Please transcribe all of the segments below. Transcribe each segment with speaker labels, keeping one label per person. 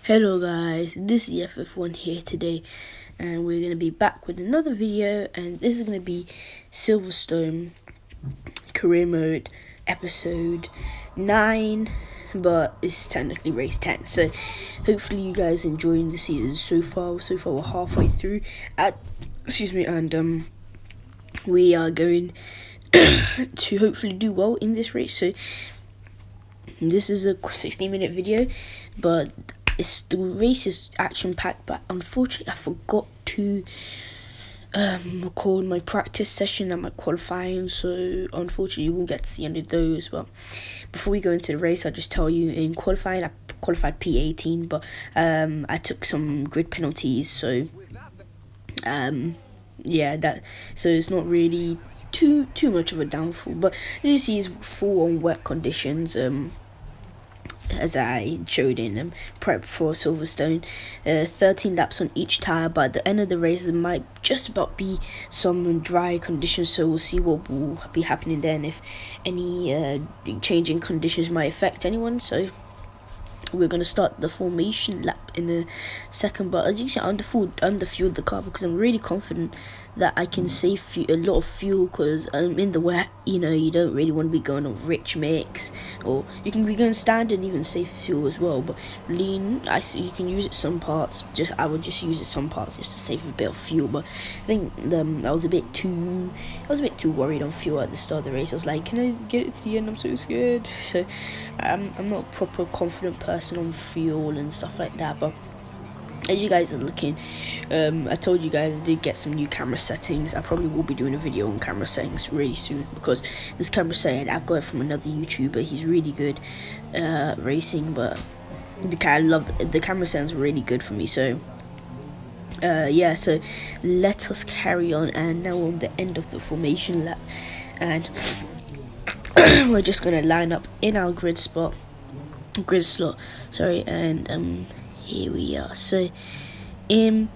Speaker 1: Hello guys, this is the FF1 here today, and we're going to be back with another video, and this is going to be Silverstone Career Mode episode 9, but it's technically race 10, so hopefully you guys enjoying the season so far. We're halfway through, and we are going to hopefully do well in this race. So this is a 16-minute video, but the race is action packed, but unfortunately I forgot to record my practice session and my qualifying, so unfortunately you won't get to see any of those. But before we go into the race, I'll just tell you, in qualifying I qualified P18, but I took some grid penalties, so so it's not really too much of a downfall. But as you see, it's full on wet conditions, as I showed in prep for Silverstone. 13 laps on each tyre, but at the end of the race there might just about be some dry conditions, so we'll see what will be happening then, if any changing conditions might affect anyone. So we're going to start the formation lap in a second, but as you can see, I underfueled the car because I'm really confident that I can save a lot of fuel, because in the wet, you don't really want to be going on rich mix, or you can be going standard and even save fuel as well. But lean, I see you can use it some parts. I would just use it some parts just to save a bit of fuel. But I think I was a bit too worried on fuel at the start of the race. I was like, can I get it to the end? I'm so scared. So I'm not a proper confident person on fuel and stuff like that. But as you guys are looking, I told you guys I did get some new camera settings. I probably will be doing a video on camera settings really soon, because this camera setting I got it from another YouTuber. He's really good racing, but the camera settings are really good for me. So so let us carry on, and now we're on the end of the formation lap, and we're just gonna line up in our grid slot, and here we are. So in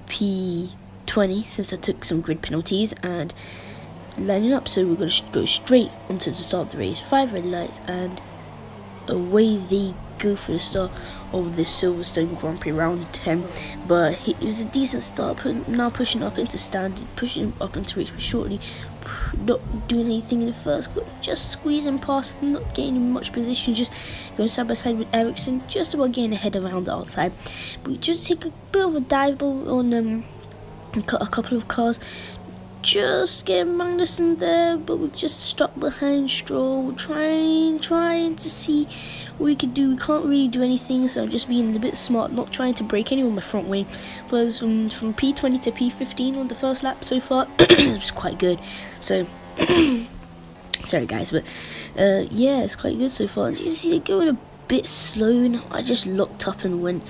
Speaker 1: P20, since I took some grid penalties, and lining up, so we're going to go straight onto the start of the race. 5 red lights, and away they go for the start of the Silverstone Grand Prix round 10. But it was a decent start, now pushing up into standard, pushing up into race shortly, not doing anything in the first, just squeezing past, not gaining much position, just going side by side with Ericsson, just about getting ahead around the outside. But we just take a bit of a dive on a couple of cars, just get Magnussen there, but we just stopped behind Stroll. We're trying to see what we could do. We can't really do anything, so I'm just being a bit smart, not trying to break anyone on my front wing. But from P20 to P15 on the first lap so far, it was quite good. So sorry guys, but it's quite good so far. And you see it going a bit slow now. I just locked up and went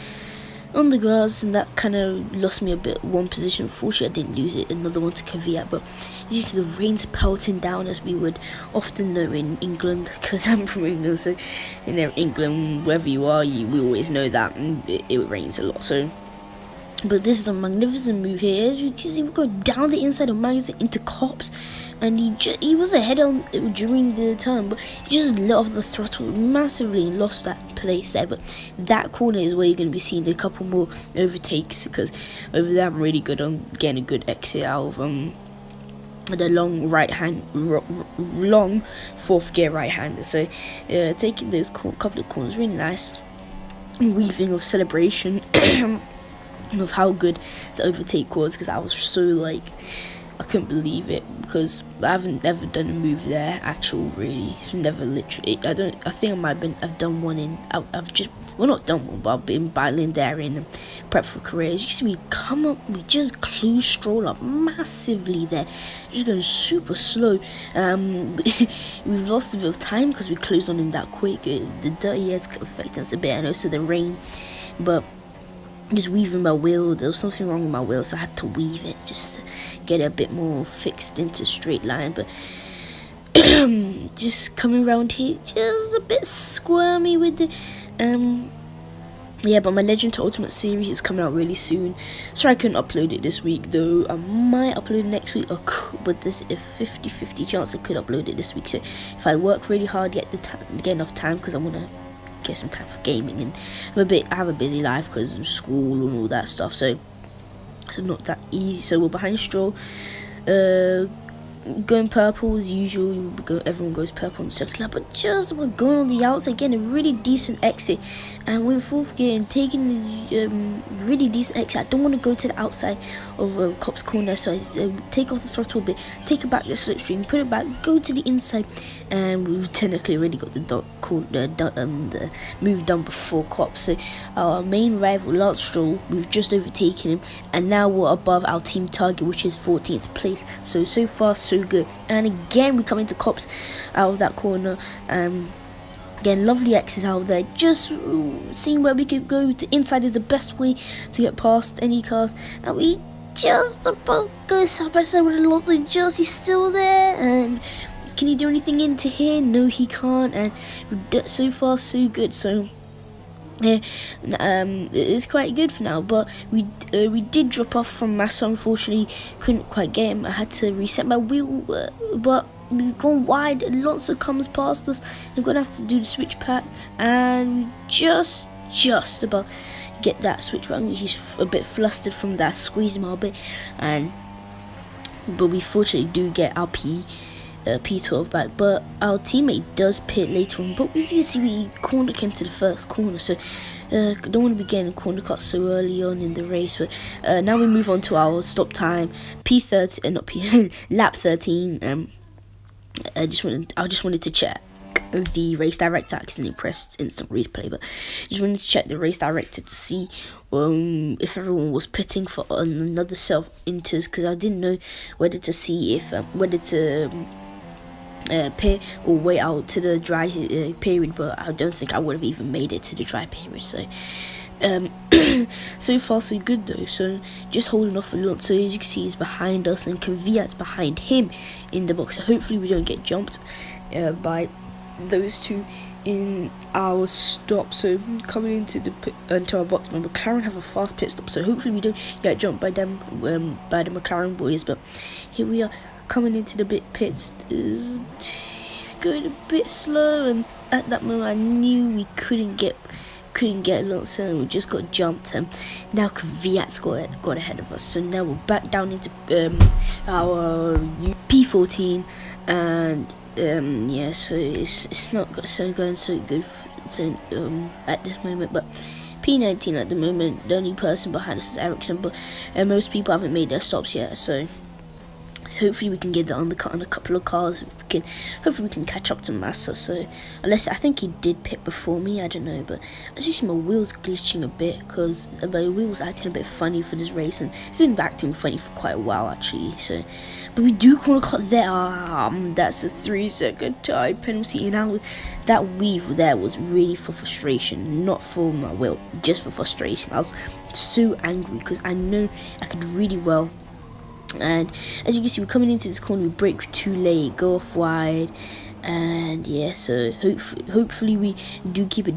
Speaker 1: on the grass, and that kind of lost me a bit one position. Fortunately I didn't lose it, another one to Kvyat. But as you see, the rain's pelting down, as we would often know in England, because I'm from England. So in England, wherever you are, we always know that it rains a lot. So but this is a magnificent move here. As you can see, we go down the inside of Magnussen into Copse, and he was ahead on during the turn, but he just let off the throttle massively and lost that place there. But that corner is where you're going to be seeing a couple more overtakes, because over there I'm really good on getting a good exit out of the long fourth gear right hander. So taking those couple of corners really nice, weaving of celebration of how good the overtake was, because I was so I couldn't believe it, because I haven't ever done a move there really. Never literally. I think I might have done one not done one, but I've been battling there in prep for careers. You see, we just close Stroll up massively there, just going super slow. We've lost a bit of time because we closed on him that quick. The dirty air's affecting us a bit, and also the rain, but just weaving my wheel. There was something wrong with my wheel, so I had to weave it just to get it a bit more fixed into straight line. But just coming around here, just a bit squirmy with it. But my Legend to Ultimate series is coming out really soon. Sorry I couldn't upload it this week, though. I might upload it next week, but there's a 50-50 chance I could upload it this week. So if I work really hard, get enough time, because I want to get some time for gaming, and I have a busy life because of school and all that stuff, so not that easy. So we're behind Stroll, going purple as usual. Everyone goes purple on the second lap, but just we're going on the outside, getting a really decent exit, and we're in fourth gear and taking a really decent exit. I don't want to go to the outside of Copse corner, so I take off the throttle a bit, take it back the slipstream, put it back, go to the inside, and we've technically already got the move done before Copse. So our main rival Lance Stroll, we've just overtaken him, and now we're above our team target, which is 14th place. So far so good. And again, we come into Copse out of that corner. Again, lovely exits out there. Just seeing where we could go. The inside is the best way to get past any cars, and we just about go side by side with Alonso. Just he's still there, and can he do anything into here? No, he can't. And so far so good. So yeah, it's quite good for now, but we did drop off from Massa. Unfortunately, couldn't quite get him. I had to reset my wheel, but we've gone wide. Alonso comes past us. I'm gonna have to do the switch pack, and just about get that switch back. He's a bit flustered from that, squeeze him a bit, but we fortunately do get our P12 back, but our teammate does pit later on. But as you can see, we corner came to the first corner, so don't want to be getting corner cut so early on in the race. But now we move on to our stop time, lap 13. I just wanted to check the race director. I accidentally pressed instant replay, but just wanted to check the race director to see if everyone was pitting for another self-inters, because I didn't know whether to see if whether to pit or wait out to the dry period, but I don't think I would have even made it to the dry period. So so far so good though. So just holding off a lot. So as you can see, he's behind us, and Kvyat's behind him in the box. So hopefully we don't get jumped by those two in our stop. So coming into our box, my McLaren have a fast pit stop, so hopefully we don't get jumped by them, by the McLaren boys. But here we are coming into the pits, is going a bit slow, and at that moment I knew we couldn't get Alonso, and we just got jumped, and now Kvyat's got ahead of us. So now we're back down into our P14, and yeah, so it's not going so good at this moment. But P19 at the moment, the only person behind us is Ericsson, but most people haven't made their stops yet, so hopefully we can get the undercut on a couple of cars. Hopefully we can catch up to Massa. So unless I think he did pit before me, I don't know. But as you see, my wheel's glitching a bit because my wheel was acting a bit funny for this race, and it's been acting funny for quite a while actually. So, but we do corner cut there. That's a 3-second time penalty, and that weave there was really for frustration, not for my wheel, just for frustration. I was so angry because I know I could really well. And as you can see, we're coming into this corner, we brake too late, go off wide, and yeah, so hopefully we do keep a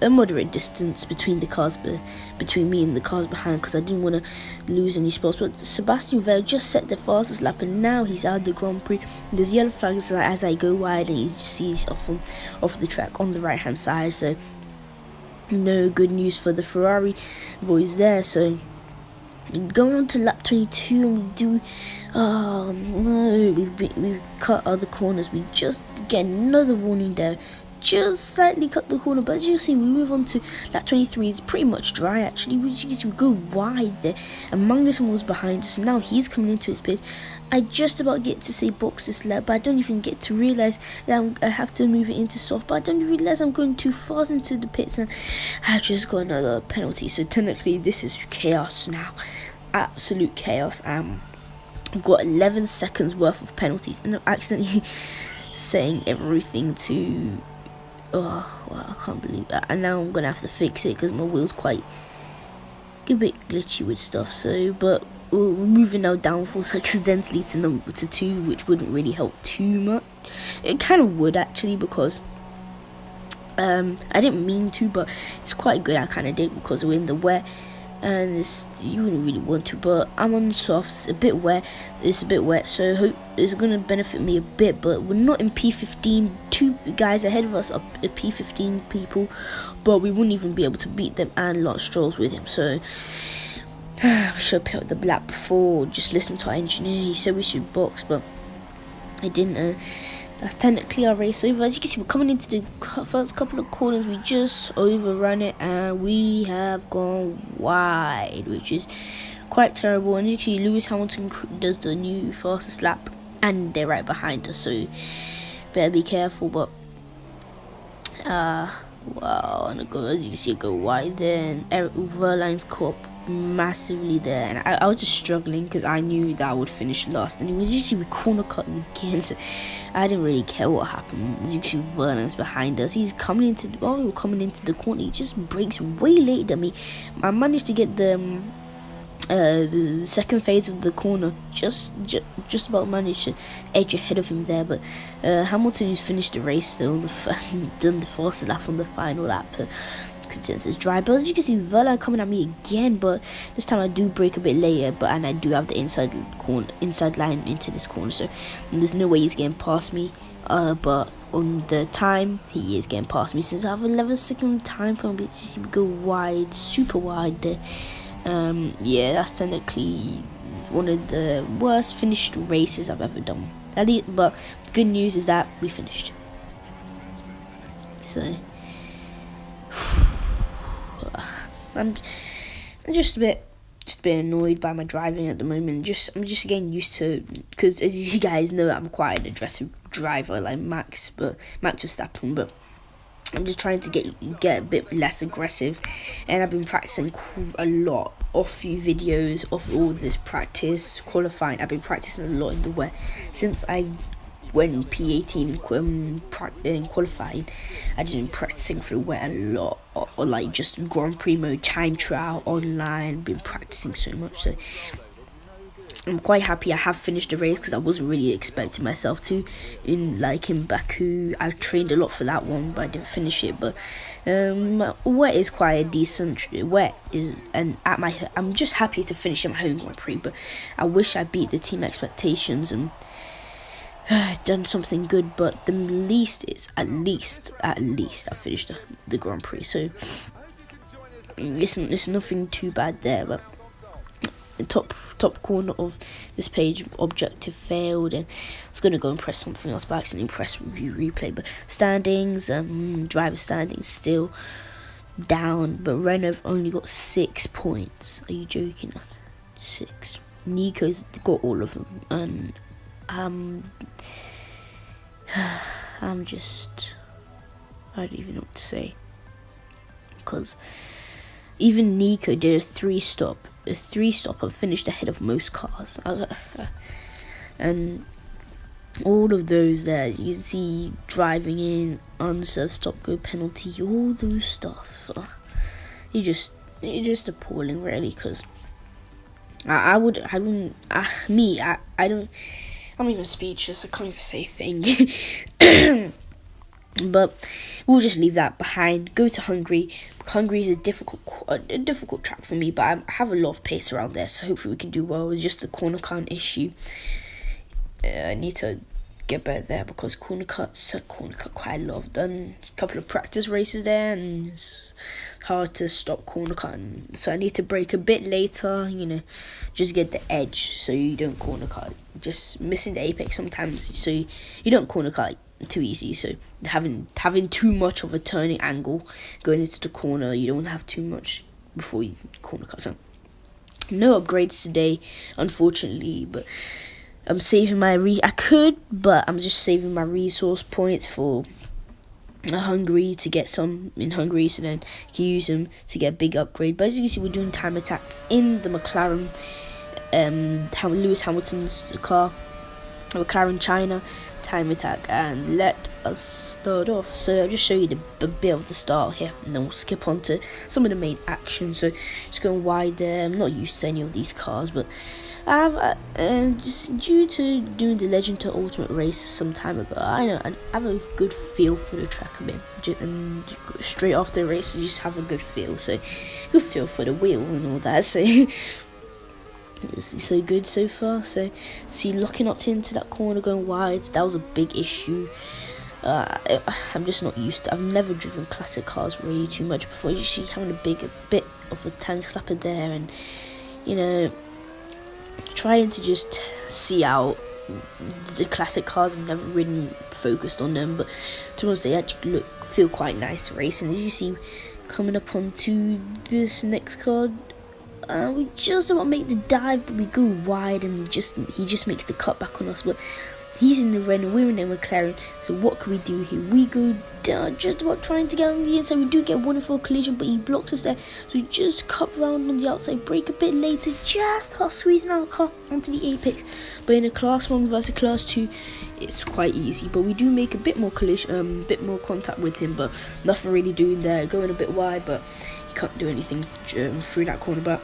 Speaker 1: moderate distance between the cars, between me and the cars behind, because I didn't want to lose any spots. But Sebastian Vettel just set the fastest lap, and now he's out of the Grand Prix. There's yellow flags as I go wide, and you see he's off the track on the right hand side. So no good news for the Ferrari boys there. So going on to lap 22, and we do, oh no, we've cut other corners. We just get another warning there, just slightly cut the corner. But as you can see, we move on to lap 23. It's pretty much dry actually. We go wide there, and Magnussen was behind us, and now he's coming into his pace. I just about get to say box this lap, but I don't even get to realise that I have to move it into soft. But I don't realise I'm going too fast into the pits, and I just got another penalty. So technically this is chaos now, absolute chaos. I've got 11 seconds worth of penalties, and I'm accidentally saying everything to, oh well, I can't believe that. And now I'm gonna have to fix it because my wheel's quite a bit glitchy with stuff. So but we're moving now downforce accidentally to 2, which wouldn't really help too much. It kind of would actually, because I didn't mean to, but it's quite good I kind of did, because we're in the wet. and you wouldn't really want to, but I'm on softs, a bit wet. It's a bit wet, so hope it's gonna benefit me a bit. But we're not in P15. 2 guys ahead of us are P15 people, but we wouldn't even be able to beat them, and Lance Stroll's with him. So I should have picked the black before. Just listen to our engineer. He said we should box, but I didn't. That's technically our race over. As you can see, we're coming into the first couple of corners. We just overrun it, and we have gone wide, which is quite terrible. And actually, Lewis Hamilton does the new fastest lap, and they're right behind us, so better be careful. But wow, and as you can see, go wide there, and Eric Verline's caught up massively there, and I was just struggling because I knew that I would finish last, and it was usually corner cutting again, so I didn't really care what happened. As you can see, Verlin's behind us. He's coming into we were coming into the corner. He just breaks way later than me. I managed to get the second phase of the corner, just about managed to edge ahead of him there, but Hamilton, who's finished the race though, done the fastest lap on the final lap, consensus dry. But as you can see, Verline coming at me again, but this time I do break a bit later, and I do have the inside line into this corner, so there's no way he's getting past me. But on the time, he is getting past me, since I have 11-second time point, which go wide, super wide there. Yeah, that's technically one of the worst finished races I've ever done. But good news is that we finished. So I'm just a bit annoyed by my driving at the moment. I'm just getting used to, because as you guys know, I'm quite an aggressive driver like Max Verstappen, but I'm just trying to get a bit less aggressive, and I've been practicing a lot of few videos of all this practice qualifying. I've been practicing a lot in the wet since I went P18 in qualifying. I've just been practicing for the wet a lot, or like just Grand Prix mode, time trial, online. Been practicing so much, so I'm quite happy I have finished the race, because I wasn't really expecting myself to. In Baku, I trained a lot for that one, but I didn't finish it. But wet is quite a decent wet and I'm just happy to finish at my home Grand Prix. But I wish I beat the team expectations and done something good. But the least is at least I finished the Grand Prix, so it's nothing too bad there. But the top corner of this page, objective failed, and I was gonna go and press something else, but I accidentally pressed review replay. But standings, driver standings still down, but Renault only got 6 points. Are you joking? 6. Nico's got all of them, and I don't even know what to say, because even Nico did a 3-stop and finished ahead of most cars. And all of those there, you can see driving in, unserved stop go penalty, all those stuff. It's just appalling, really, because I'm even speechless. I can't even say a thing. But we'll just leave that behind. Go to Hungary. Hungary is a difficult track for me, but I have a lot of pace around there, so hopefully we can do well. It's just the corner count issue. I need to get better there, because corner cut quite a lot. I've done a couple of practice races there, and it's hard to stop corner cutting. So I need to brake a bit later, just get the edge so you don't corner cut. Just missing the apex sometimes, so you don't corner cut too easy. So having too much of a turning angle going into the corner, you don't have too much before you corner cut. So no upgrades today, unfortunately, but I'm saving but I'm just saving my resource points for Hungary, to get some in Hungary, so then you can use them to get a big upgrade. But as you can see, we're doing time attack in the McLaren, Lewis Hamilton's car, McLaren China time attack, and let us start off. So I'll just show you the bit of the start here, and then we'll skip on to some of the main action. So just going wide there. I'm not used to any of these cars, but Just due to doing the Legend to Ultimate race some time ago, I have a good feel for the track a bit, and straight after the race, I just have a good feel. So, good feel for the wheel and all that. So, it's so good so far. So, see, locking up into that corner, going wide, that was a big issue. I'm just not used to. I've never driven classic cars really too much before. You see, having a bit of a tank slapper there, and trying to just see out the classic cars. I've never really focused on them, but to be honest, they actually feel quite nice racing. As you see, coming up onto this next car, we just about make the dive, but we go wide, and he just makes the cut back on us. But he's in the Renault, we're in the McLaren, so what can we do here? We go down, just about trying to get on the inside. We do get a wonderful collision, but he blocks us there, so we just cut round on the outside, brake a bit later, just start squeezing our car onto the apex. But in a class 1 versus class 2, it's quite easy, but we do make a bit more collision, bit more contact with him, but nothing really doing there, going a bit wide, but he can't do anything through that corner. But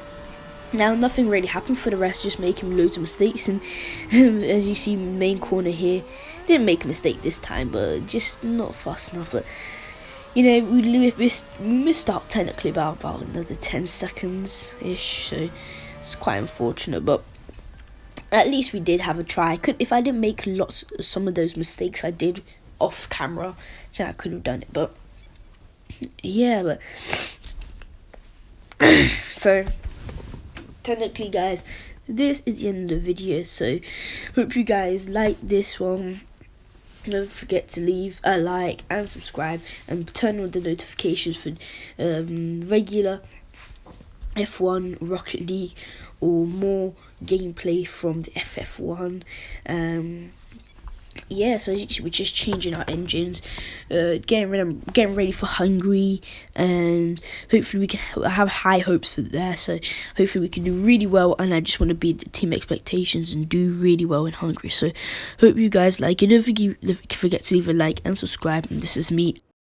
Speaker 1: now nothing really happened for the rest, just making loads of mistakes, and as you see, main corner here, didn't make a mistake this time, but just not fast enough. But we missed out technically about another 10 seconds ish, so it's quite unfortunate. But at least we did have a try. If I didn't make some of those mistakes I did off camera, then I could have done it. But yeah, but so technically, guys, this is the end of the video, so hope you guys like this one. Don't forget to leave a like and subscribe, and turn on the notifications for regular F1, Rocket League, or more gameplay from the FF1. Yeah, so we're just changing our engines, getting ready for Hungary, and hopefully we can have high hopes for there. So hopefully we can do really well, and I just want to beat the team expectations and do really well in Hungary. So hope you guys like it. Don't forget to leave a like and subscribe. And this is me